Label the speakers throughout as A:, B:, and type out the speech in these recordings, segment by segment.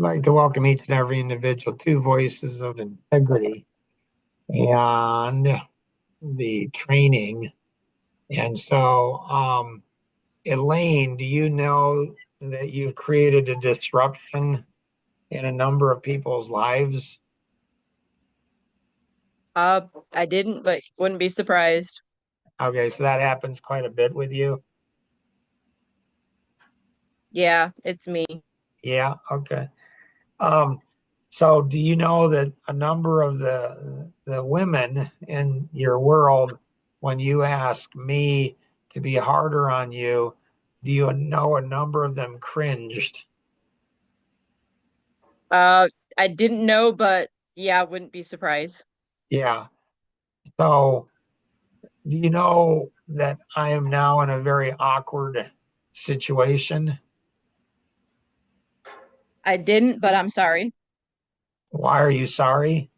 A: like to welcome each and every individual to Voices of Integrity and the training. And so, Elaine, do you know that you've created a disruption in a number of people's lives?
B: Uh, I didn't, but wouldn't be surprised.
A: Okay, so that happens quite a bit with you.
B: Yeah, it's me.
A: Yeah, okay. Um, so do you know that a number of the women in your world, when you ask me to be harder on you, do you know a number of them cringed?
B: Uh, I didn't know, but yeah, wouldn't be surprised.
A: Yeah. So do you know that I am now in a very awkward situation?
B: I didn't, but I'm sorry.
A: Why are you sorry?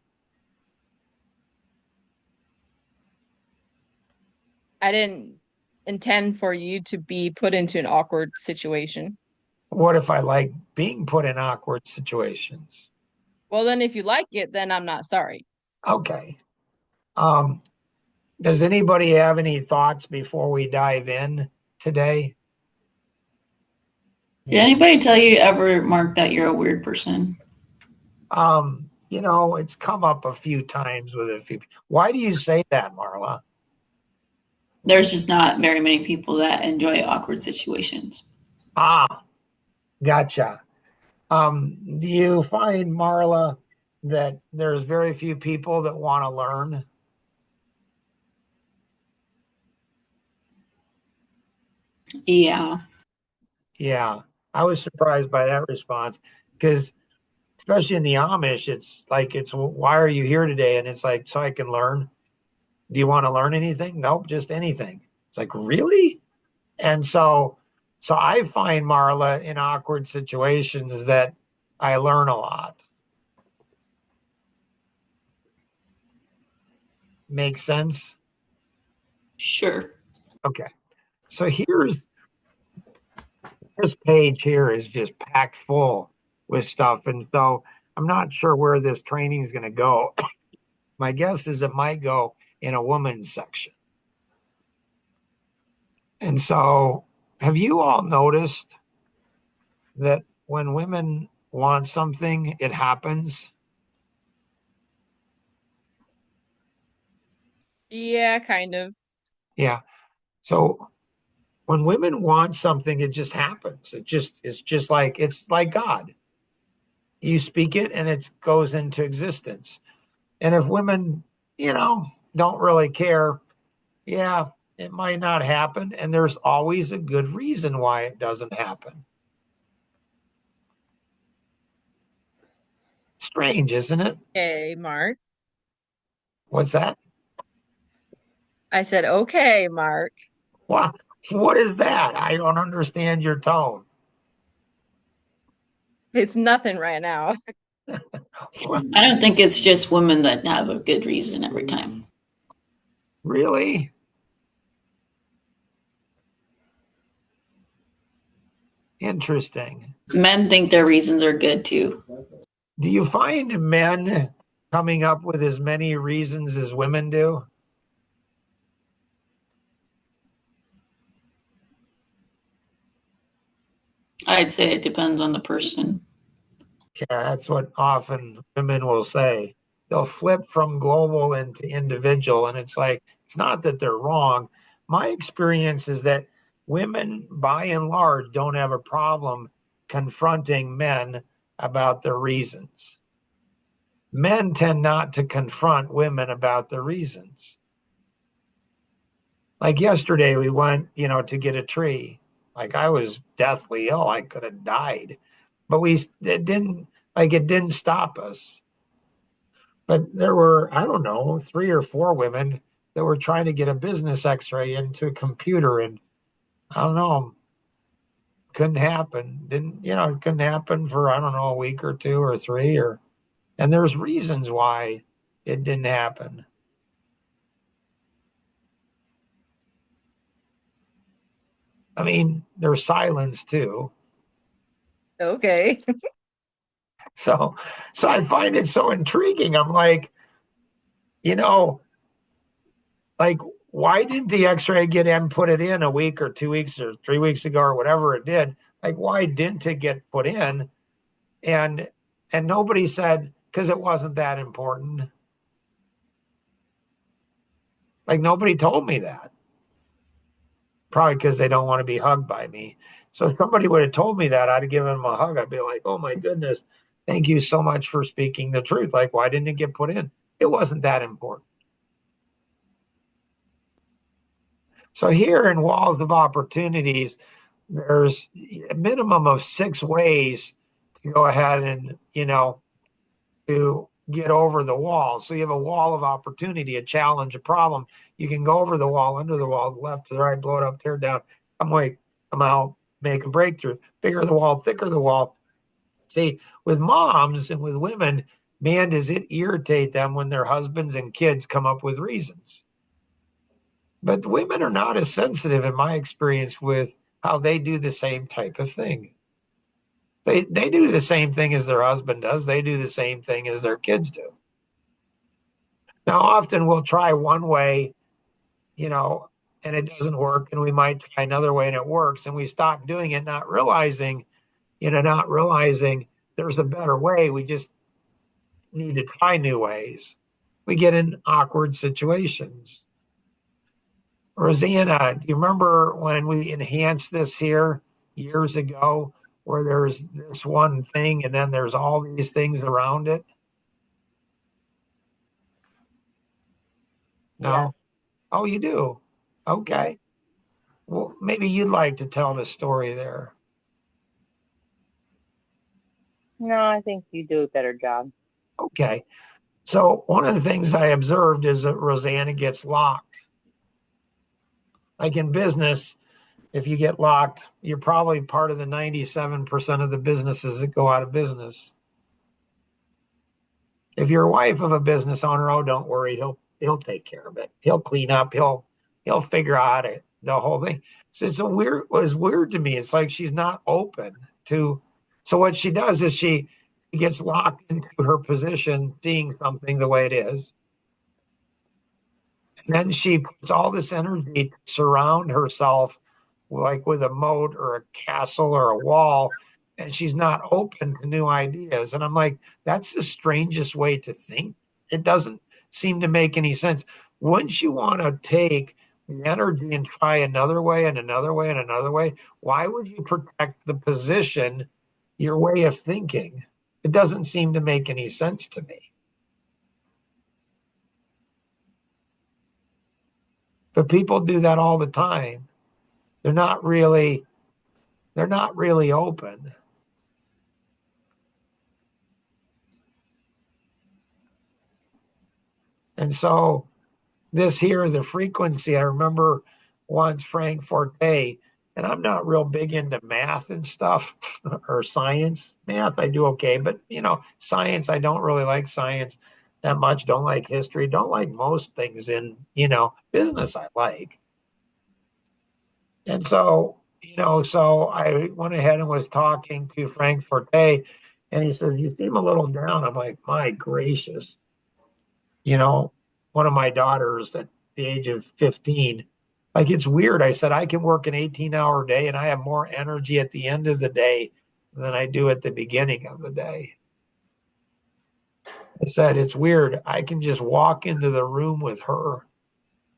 B: I didn't intend for you to be put into an awkward situation.
A: What if I like being put in awkward situations?
B: Well, then if you like it, then I'm not sorry.
A: Okay. Um, Does anybody have any thoughts before we dive in today?
C: Did anybody tell you ever, Mark, that you're a weird person?
A: It's come up a few times with a few. Why do you say that, Marla?
C: There's just not very many people that enjoy awkward situations.
A: Ah, gotcha. Do you find, Marla, that there's very few people that want to learn?
C: Yeah.
A: Yeah, I was surprised by that response because, especially in the Amish, it's like, why are you here today? And it's like, so I can learn. Do you want to learn anything? Nope, just anything. It's like, really? And so I find, Marla, in awkward situations that I learn a lot. Makes sense?
C: Sure.
A: Okay. So here's this page here is just packed full with stuff. And so I'm not sure where this training is going to go. My guess is it might go in a woman's section. And so have you all noticed that when women want something, it happens?
B: Yeah, kind of.
A: Yeah. So when women want something, it just happens. It's like God. You speak it and it goes into existence. And if women, you know, don't really care, yeah, it might not happen. And there's always a good reason why it doesn't happen. Strange, isn't it?
B: Okay, Mark.
A: What's that?
B: I said, okay, Mark.
A: What what is that? I don't understand your tone.
B: It's nothing right now.
C: I don't think it's just women that have a good reason every time.
A: Really? Interesting.
C: Men think their reasons are good too.
A: Do you find men coming up with as many reasons as women do?
C: I'd say it depends on the person.
A: Yeah, that's what often women will say. They'll flip from global into individual. And it's like, it's not that they're wrong. My experience is that women, by and large, don't have a problem confronting men about their reasons. Men tend not to confront women about their reasons. Like yesterday, we went, to get a tree. Like I was deathly ill. I could have died, but it didn't stop us. But there were, I don't know, three or four women that were trying to get a business x-ray into a computer. And I don't know, couldn't happen. It couldn't happen for, I don't know, a week or two or three and there's reasons why it didn't happen. I mean, there's silence too.
B: Okay.
A: So I find it so intriguing. I'm like, you know, like, why didn't the X-ray get in, put it in a week or 2 weeks or 3 weeks ago or whatever it did? Like, why didn't it get put in? And nobody said because it wasn't that important. Like nobody told me that. Probably because they don't want to be hugged by me. So if somebody would have told me that, I'd have given them a hug. I'd be like, oh my goodness, thank you so much for speaking the truth. Like, why didn't it get put in? It wasn't that important. So here in Walls of Opportunities, there's a minimum of 6 ways to go ahead and, to get over the wall. So you have a wall of opportunity, a challenge, a problem. You can go over the wall, under the wall, left to the right, blow it up, tear it down, come away, come out, make a breakthrough. Bigger the wall, thicker the wall. See, with moms and with women, man, does it irritate them when their husbands and kids come up with reasons. But women are not as sensitive, in my experience, with how they do the same type of thing. They do the same thing as their husband does. They do the same thing as their kids do. Now, often we'll try one way, and it doesn't work, and we might try another way and it works, and we stop doing it, not realizing there's a better way. We just need to try new ways. We get in awkward situations. Rosanna, do you remember when we enhanced this here years ago, where there's this one thing and then there's all these things around it? No?
D: Yeah.
A: Oh, you do? Okay. Well, maybe you'd like to tell the story there.
D: No, I think you do a better job.
A: Okay. So one of the things I observed is that Rosanna gets locked. Like in business, if you get locked, you're probably part of the 97% of the businesses that go out of business. If you're a wife of a business owner, oh, don't worry, he'll take care of it. He'll clean up. He'll figure out the whole thing. So it was weird to me. It's like she's not open to. So what she does is she gets locked into her position, seeing something the way it is. And then she puts all this energy to surround herself like with a moat or a castle or a wall, and she's not open to new ideas. And I'm like, that's the strangest way to think. It doesn't seem to make any sense. Wouldn't you want to take the energy and try another way and another way and another way? Why would you protect the position, your way of thinking? It doesn't seem to make any sense to me. But people do that all the time. They're not really open. And so this here, the frequency, I remember once Frank Forte, and I'm not real big into math and stuff or science. Math, I do okay, but science, I don't really like science that much. Don't like history. Don't like most things in, business I like. And so, so I went ahead and was talking to Frank Forte, and he says, you seem a little down. I'm like, my gracious. One of my daughters at the age of 15, like, it's weird. I said, I can work an 18-hour day and I have more energy at the end of the day than I do at the beginning of the day. I said, it's weird. I can just walk into the room with her.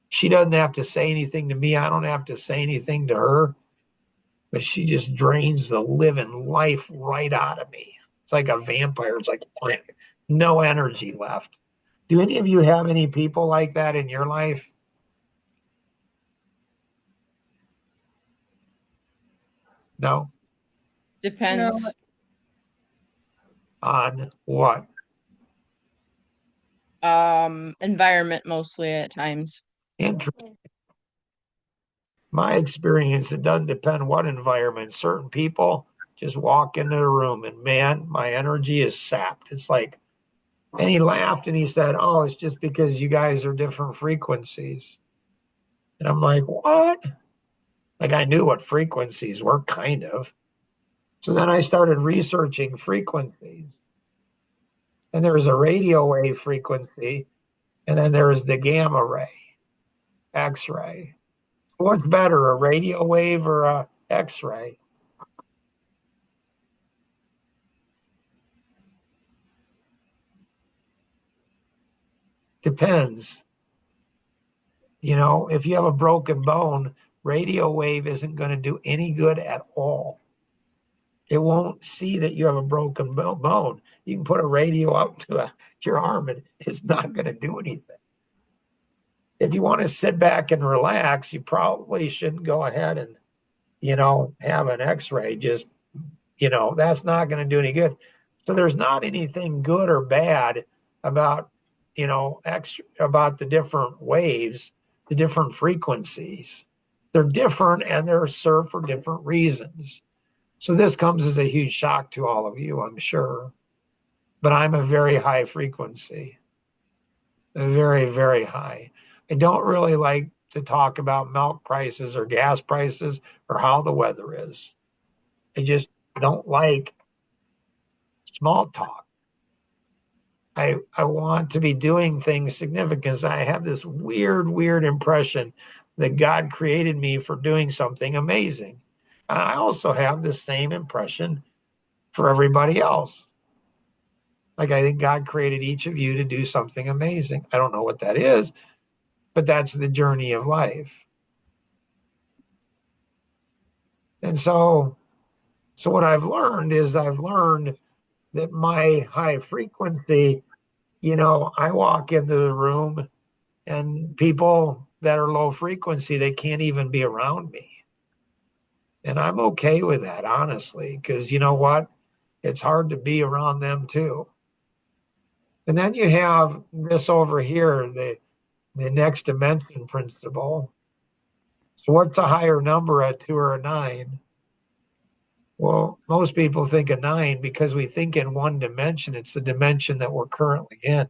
A: She doesn't have to say anything to me. I don't have to say anything to her, but she just drains the living life right out of me. It's like a vampire. It's like no energy left. Do any of you have any people like that in your life? No?
B: Depends.
A: On what?
B: Environment mostly at times.
A: Interesting. My experience, it doesn't depend what environment. Certain people just walk into the room and man, my energy is sapped. It's like, and he laughed and he said, oh, it's just because you guys are different frequencies. And I'm like, what? Like I knew what frequencies were, kind of. So then I started researching frequencies. And there's a radio wave frequency, and then there's the gamma ray, X-ray. What's better, a radio wave or a X-ray? Depends. You know, if you have a broken bone, radio wave isn't going to do any good at all. It won't see that you have a broken bone. You can put a radio out to your arm and it's not going to do anything. If you want to sit back and relax, you probably shouldn't go ahead and, have an x-ray. Just, that's not going to do any good. So there's not anything good or bad about, about the different waves, the different frequencies. They're different and they're served for different reasons. So this comes as a huge shock to all of you, I'm sure. But I'm a very high frequency, very, very high. I don't really like to talk about milk prices or gas prices or how the weather is. I just don't like small talk. I want to be doing things significant. I have this weird impression that God created me for doing something amazing. And I also have the same impression for everybody else. Like I think God created each of you to do something amazing. I don't know what that is, but that's the journey of life. And so what I've learned is that my high frequency, I walk into the room and people that are low frequency, they can't even be around me. And I'm okay with that, honestly, because you know what? It's hard to be around them too. And then you have this over here, the next dimension principle. So what's a higher number, a 2 or a 9? Well, most people think a 9 because we think in one dimension. It's the dimension that we're currently in.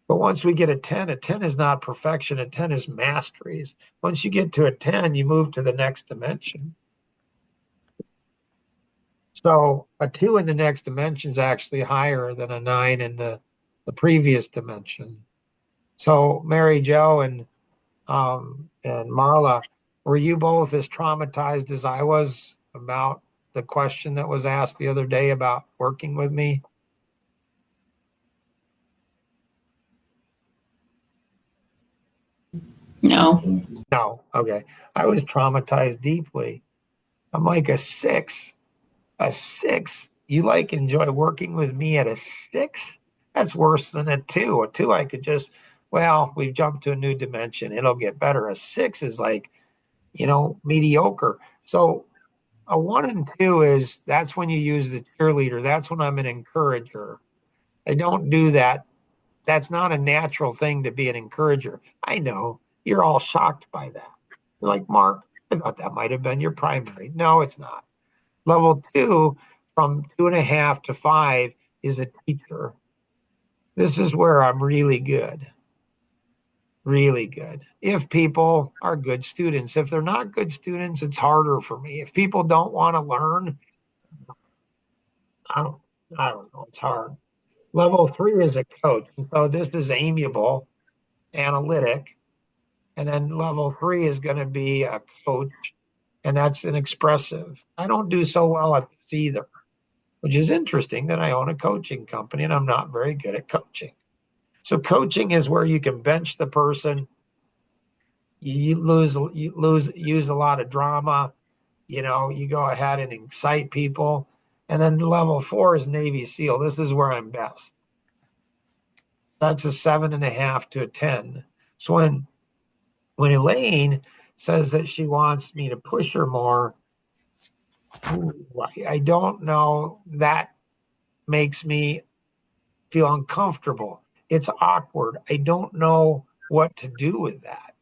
A: But once we get a 10 is not perfection. A 10 is masteries. Once you get to a 10, you move to the next dimension. So a 2 in the next dimension is actually higher than a 9 in the previous dimension. So Mary Jo and Marla, were you both as traumatized as I was about the question that was asked the other day about working with me?
C: No.
A: No. Okay. I was traumatized deeply. I'm like a 6. A 6. You enjoy working with me at a 6? That's worse than a 2. A 2, I could just, we've jumped to a new dimension. It'll get better. A 6 is like, mediocre. So a 1 and 2 that's when you use the cheerleader. That's when I'm an encourager. I don't do that. That's not a natural thing to be an encourager. I know you're all shocked by that. You're like, Mark, I thought that might have been your primary. No, it's not. Level 2, from 2.5 to 5, is a teacher. This is where I'm really good. Really good. If people are good students. If they're not good students, it's harder for me. If people don't want to learn, I don't know. It's hard. Level 3 is a coach. And so this is amiable, analytic. And then level 3 is going to be a coach. And that's an expressive. I don't do so well at this either, which is interesting that I own a coaching company and I'm not very good at coaching. So coaching is where you can bench the person. You use a lot of drama. You go ahead and excite people. And then level 4 is Navy SEAL. This is where I'm best. That's a 7.5 to a 10. So when Elaine says that she wants me to push her more, I don't know. That makes me feel uncomfortable. It's awkward. I don't know what to do with that.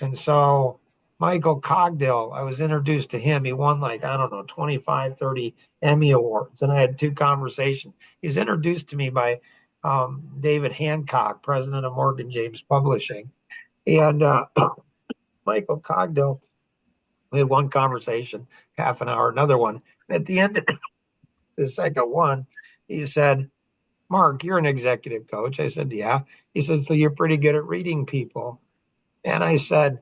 A: And so Michael Cogdill, I was introduced to him. He won 25, 30 Emmy Awards. And I had 2 conversations. He was introduced to me by David Hancock, president of Morgan James Publishing. And Michael Cogdill, we had one conversation, half an hour, another one. At the end of the second one, he said, Mark, you're an executive coach. I said, yeah. He said, so you're pretty good at reading people. And I said,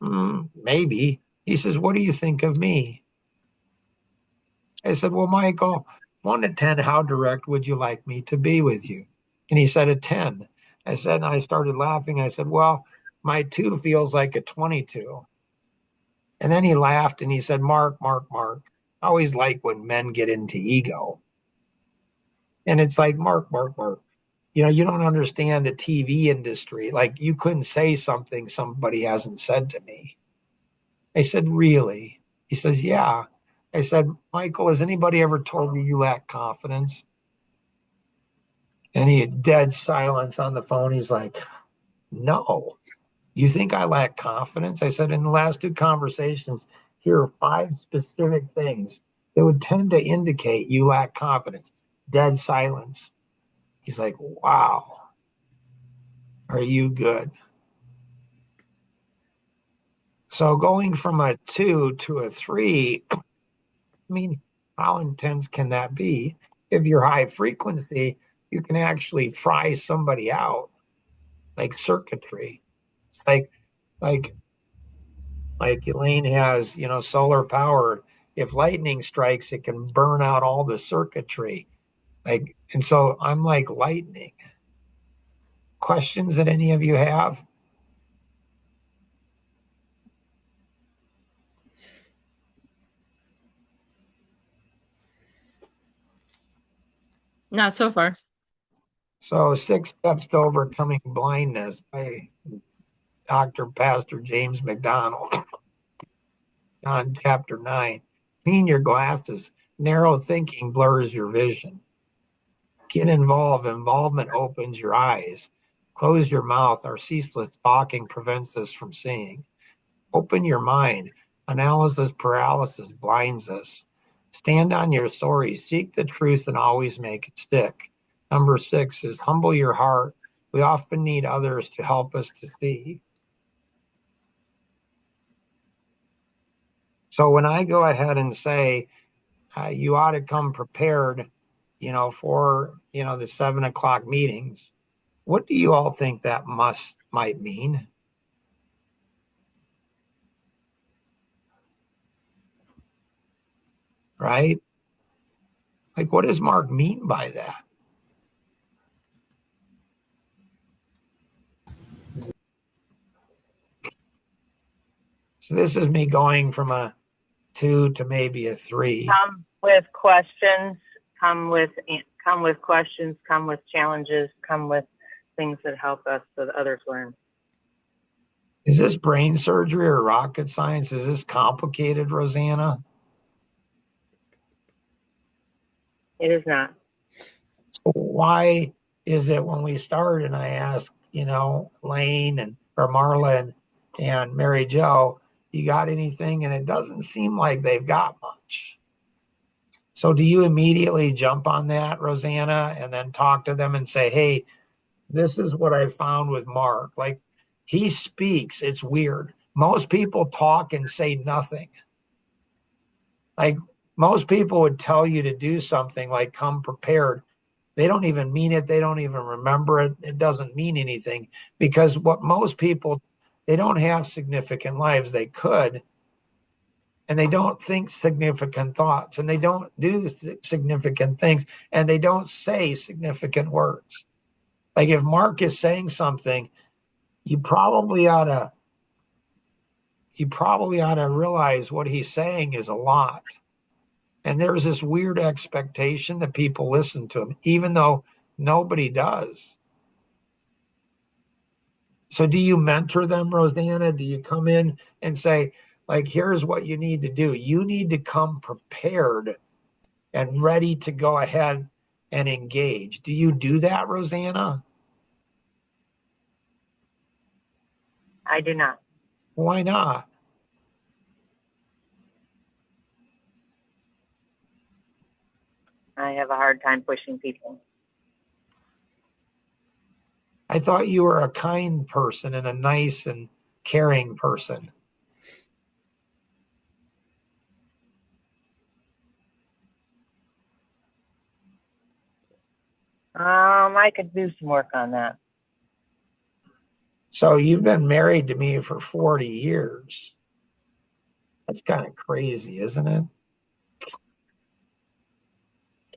A: maybe. He says, what do you think of me? I said, well, Michael, 1 to 10, how direct would you like me to be with you? And he said, a 10. I said, and I started laughing. I said, well, my 2 feels like a 22. And then he laughed and he said, Mark, I always like when men get into ego. And it's like, Mark. You don't understand the TV industry. Like, you couldn't say something somebody hasn't said to me. I said, really? He says, yeah. I said, Michael, has anybody ever told you you lack confidence? And he had dead silence on the phone. He's like, no. You think I lack confidence? I said, in the last 2 conversations, here are 5 specific things that would tend to indicate you lack confidence. Dead silence. He's like, wow, are you good? So going from a 2 to a 3, I mean, how intense can that be? If you're high frequency, you can actually fry somebody out like circuitry. It's like Elaine has, solar power. If lightning strikes, it can burn out all the circuitry. And so I'm like lightning. Questions that any of you have?
B: Not so far.
A: So 6 Steps to Overcoming Blindness by Dr. Pastor James McDonald. On chapter 9, clean your glasses. Narrow thinking blurs your vision. Get involved. Involvement opens your eyes. Close your mouth. Our ceaseless talking prevents us from seeing. Open your mind. Analysis paralysis blinds us. Stand on your story. Seek the truth and always make it stick. Number 6 is humble your heart. We often need others to help us to see. So when I go ahead and say, you ought to come prepared, for, the 7 o'clock meetings, what do you all think that might mean? Right? Like, what does Mark mean by that? So this is me going from a 2 to maybe a 3.
D: Come with questions. Come with questions. Come with challenges. Come with things that help us so that others learn.
A: Is this brain surgery or rocket science? Is this complicated, Rosanna?
D: It is not.
A: So why is it when we start and I ask, Lane or Marla and Mary Jo, you got anything? And it doesn't seem like they've got much. So do you immediately jump on that, Rosanna, and then talk to them and say, hey, this is what I found with Mark. Like, he speaks. It's weird. Most people talk and say nothing. Like, most people would tell you to do something like come prepared. They don't even mean it. They don't even remember it. It doesn't mean anything because what most people, they don't have significant lives. They could, and they don't think significant thoughts, and they don't do significant things, and they don't say significant words. Like, if Mark is saying something, you probably ought to realize what he's saying is a lot. And there's this weird expectation that people listen to him, even though nobody does. So do you mentor them, Rosanna? Do you come in and say, like, here's what you need to do. You need to come prepared and ready to go ahead and engage. Do you do that, Rosanna?
D: I do not.
A: Why not?
D: I have a hard time pushing people.
A: I thought you were a kind person and a nice and caring person.
D: I could do some work on that.
A: So you've been married to me for 40 years. That's kind of crazy, isn't it?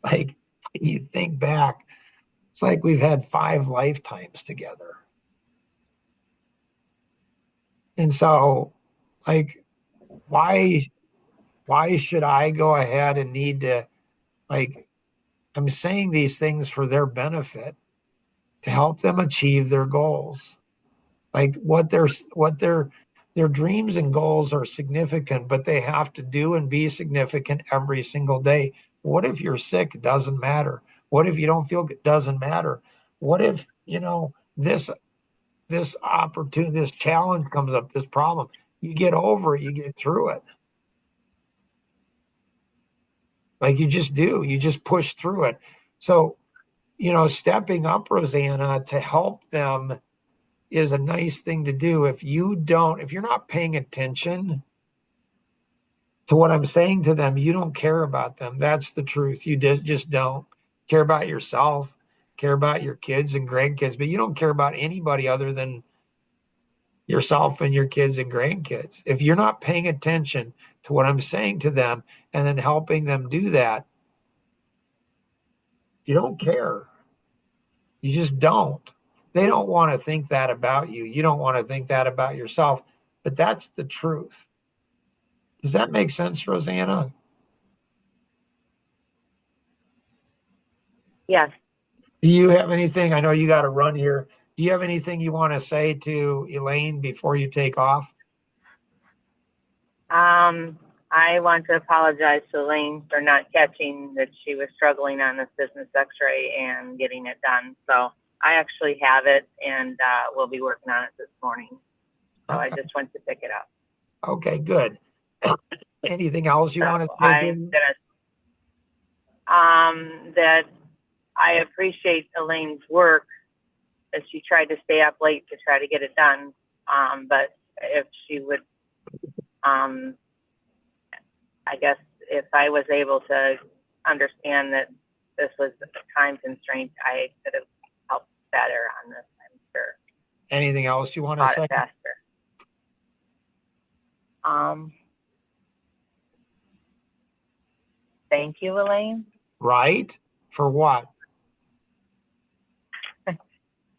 A: Like, you think back, it's like we've had 5 lifetimes together. And so, like, why should I go ahead and need to, like, I'm saying these things for their benefit to help them achieve their goals. Like their dreams and goals are significant, but they have to do and be significant every single day. What if you're sick? It doesn't matter. What if you don't feel good? It doesn't matter. What if, this opportunity, this challenge comes up, this problem? You get over it, you get through it. Like you just do, you just push through it. So, stepping up, Rosanna, to help them is a nice thing to do. If you're not paying attention to what I'm saying to them, you don't care about them. That's the truth. You just don't care about yourself, care about your kids and grandkids, but you don't care about anybody other than yourself and your kids and grandkids. If you're not paying attention to what I'm saying to them and then helping them do that, you don't care. You just don't. They don't want to think that about you. You don't want to think that about yourself, but that's the truth. Does that make sense, Rosanna?
D: Yes.
A: Do you have anything? I know you got to run here. Do you have anything you want to say to Elaine before you take off?
D: I want to apologize to Elaine for not catching that she was struggling on this business x-ray and getting it done. So I actually have it, and we'll be working on it this morning. So
A: Okay.
D: I just went to pick it up.
A: Okay, good. Anything else you want to say?
D: I'm gonna, that I appreciate Elaine's work, as she tried to stay up late to try to get it done. But if she would, I guess if I was able to understand that this was a time constraint, I could have helped better on this, I'm sure.
A: Anything else you want to
D: Caught
A: say?
D: it faster. Thank you, Elaine,
A: Right? For what?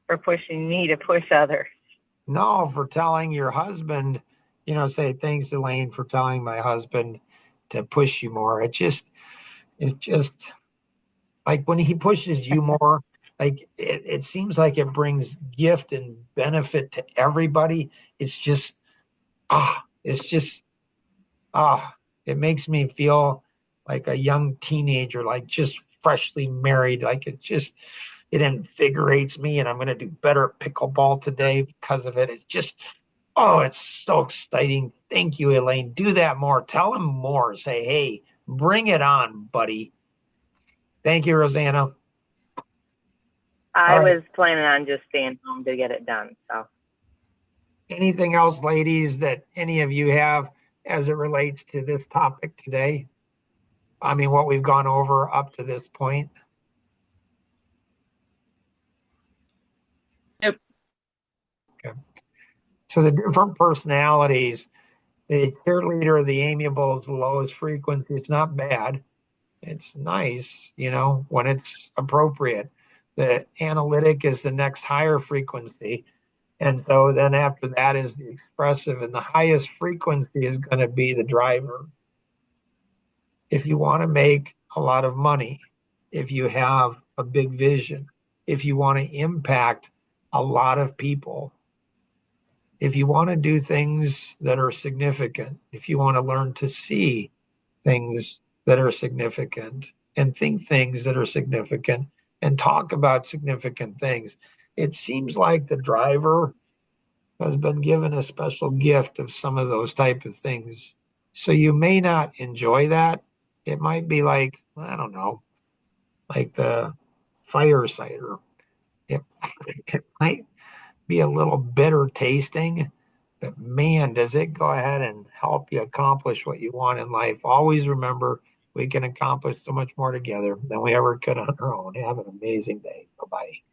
D: for pushing me to push others.
A: No, for telling your husband, say thanks, Elaine, for telling my husband to push you more. It just like when he pushes you more, like it seems like it brings gift and benefit to everybody. It's just it's just it makes me feel like a young teenager, like just freshly married. Like it invigorates me, and I'm going to do better at pickleball today because of it. It's just, it's so exciting. Thank you, Elaine. Do that more. Tell him more. Say, hey, bring it on, buddy. Thank you, Rosanna.
D: I
A: All right.
D: was planning on just staying home to get it done. So
A: Anything else, ladies, that any of you have as it relates to this topic today? I mean, what we've gone over up to this point.
B: Yep.
A: Okay. So the different personalities, the cheerleader, the amiable is the lowest frequency. It's not bad. It's nice, when it's appropriate. The analytic is the next higher frequency. And so then after that is the expressive, and the highest frequency is going to be the driver. If you want to make a lot of money, if you have a big vision, if you want to impact a lot of people, if you want to do things that are significant, if you want to learn to see things that are significant and think things that are significant and talk about significant things, it seems like the driver has been given a special gift of some of those type of things. So you may not enjoy that. It might be like, I don't know, like the fire cider. It, it might be a little bitter tasting, but man, does it go ahead and help you accomplish what you want in life. Always remember, we can accomplish so much more together than we ever could on our own. Have an amazing day. Bye. Bye.